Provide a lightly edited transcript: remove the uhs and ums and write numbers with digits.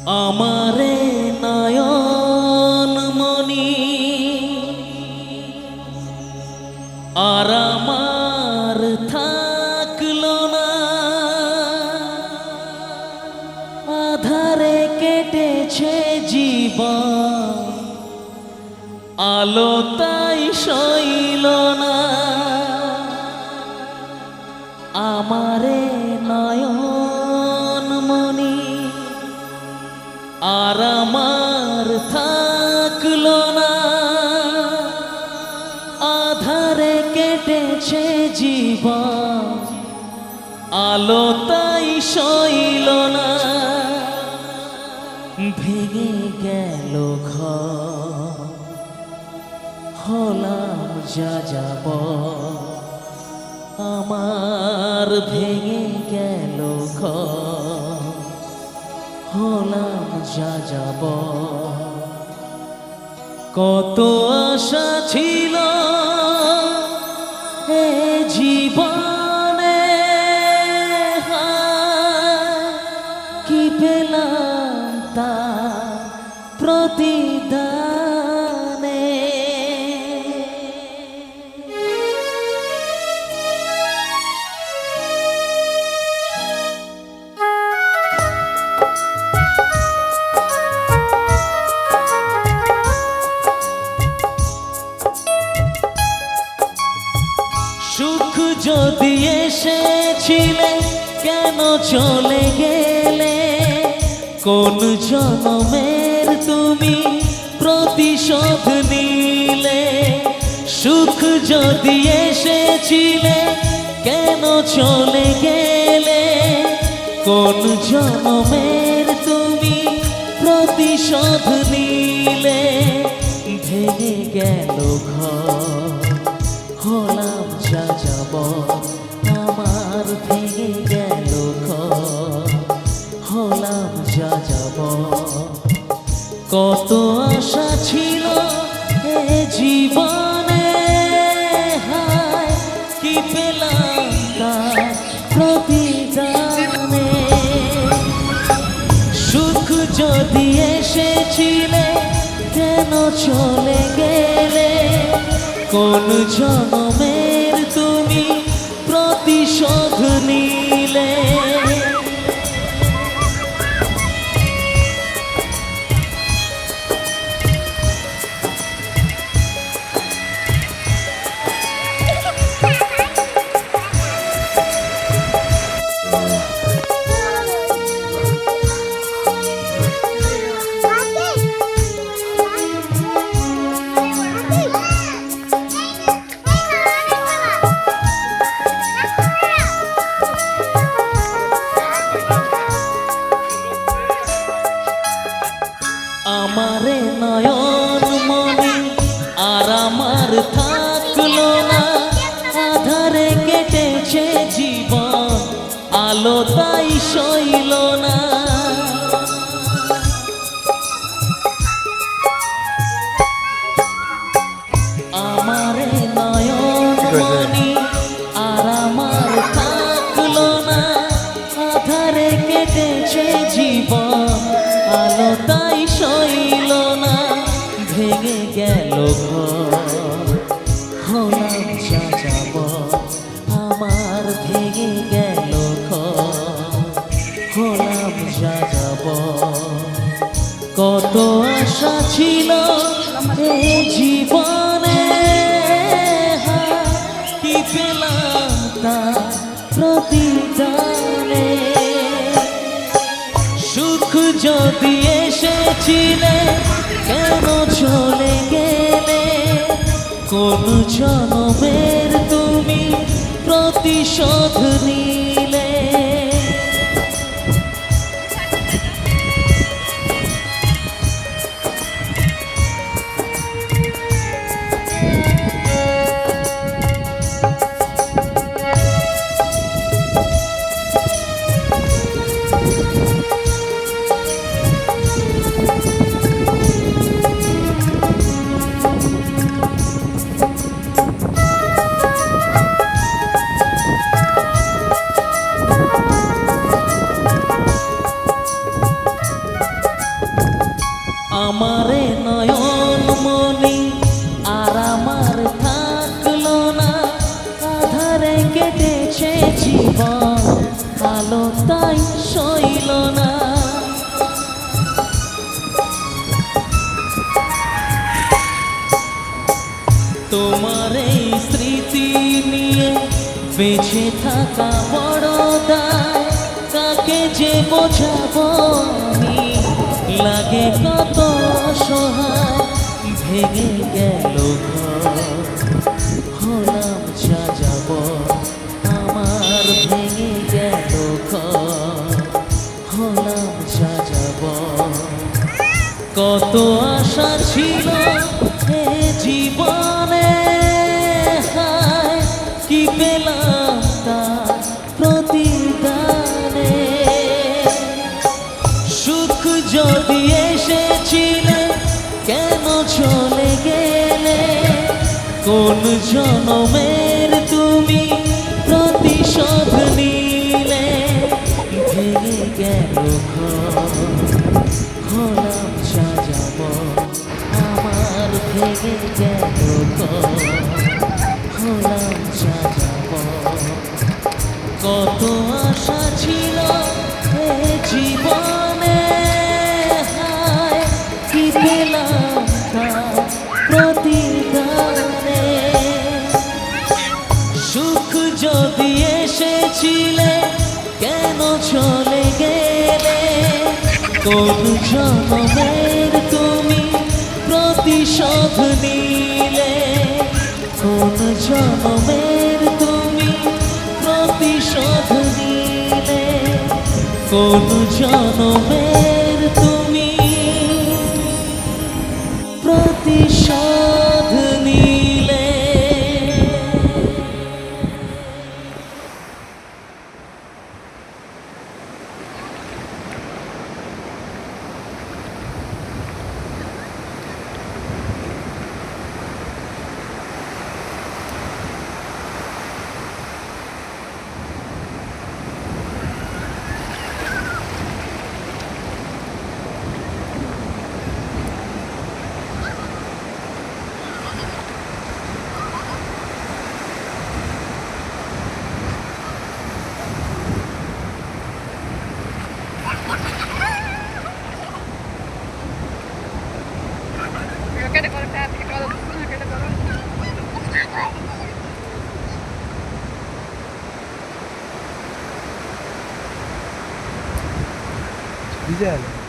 আমারে নয়ন মনি আর আমার থাকলো না, আধারে কেটেছে জীবন, আলো তাই সইল না। আমারে নয়ন মনি আর আমার থাকলো না, আধারে কেটেছে জীবন, আলো তাই সইল না। ভেঙে গেল ঘর, হলাম যা যাব, আমার ভেঙে গেল ঘর, হলাম যা যাব। কত আশা ছিল এ জীবনে, কি পেলাম তা প্রতিদানে। সুখ যদি এসেছিলে কেন চলে গেলে, কোন জনমের তুমি প্রতিশোধ নিলে। সুখ যদি এসেছিলে কেন চলে গেলে, কোন জনমের তুমি প্রতিশোধ নিলে। ভেঙে গেল ঘর, হলাম যা যাব, আমার ভেঙে গেল ঘর, হলাম যা যাব। কত আশা ছিল এ জীবনে, হায় কি পেলাম তার প্রতিদানে। সুখ যদি এসেছিলে কেন চলে গেলে, কোন জনমের তুমি প্রতিশোধ নিলে। আমারে নয়ন মনি আর আমার থাকলো না, আধারে কেটেছে জীবন, আলো তাই সইল না। আমারে নয়ন মনি আর আমার থাকলো না, আধারে কেটেছে জীবন, আলো তাই সইল না। ভেঙে গেল ঘর, হলাম যা যাব, আমার ভেঙে গেল ঘর, হলাম যা যাব। কত আশা ছিল এ জীবনে, কি পেলাম তা প্রতিদানে। সুখ যদি এসেছিলে কেন চলে গেলে, কোন জনমের তুমি প্রতিশোধ নিলে। তাই সইল না। তোমার এই স্মৃতি নিয়ে বেঁচে থাকা বড় দায়, কাকে যে বোঝাবো আমি, লাগে কত অসহায়। ভেঙে গেল ঘর, হলাম যা যাব, আমার ভেঙে গেল ঘর, হলাম যা যাব। কত আশা ছিল এ জীবনে, হায় কি পেলাম তার প্রতিদানে। সুখ যদি এসেছিলে কেন চলে গেলে, কোন জনমের তুমি প্রতিশোধ নিলে। ভেঙে গেল ঘর, হলাম যা যাব, আমার ভেঙে গেল ঘর, হলাম যা যাব। কত আশা ছিল এ জীবনে, হায় কি পেলাম তার প্রতিদানে। সুখ যদি এসেছিলে কেন চলে গেলে, কোন জনমের তুমি প্রতিশোধ নিলে। কোন জনমের তুমি প্রতিশোধ নিলে, কোন জনমের তুমি প্রতিশোধ নিলে। Güzel.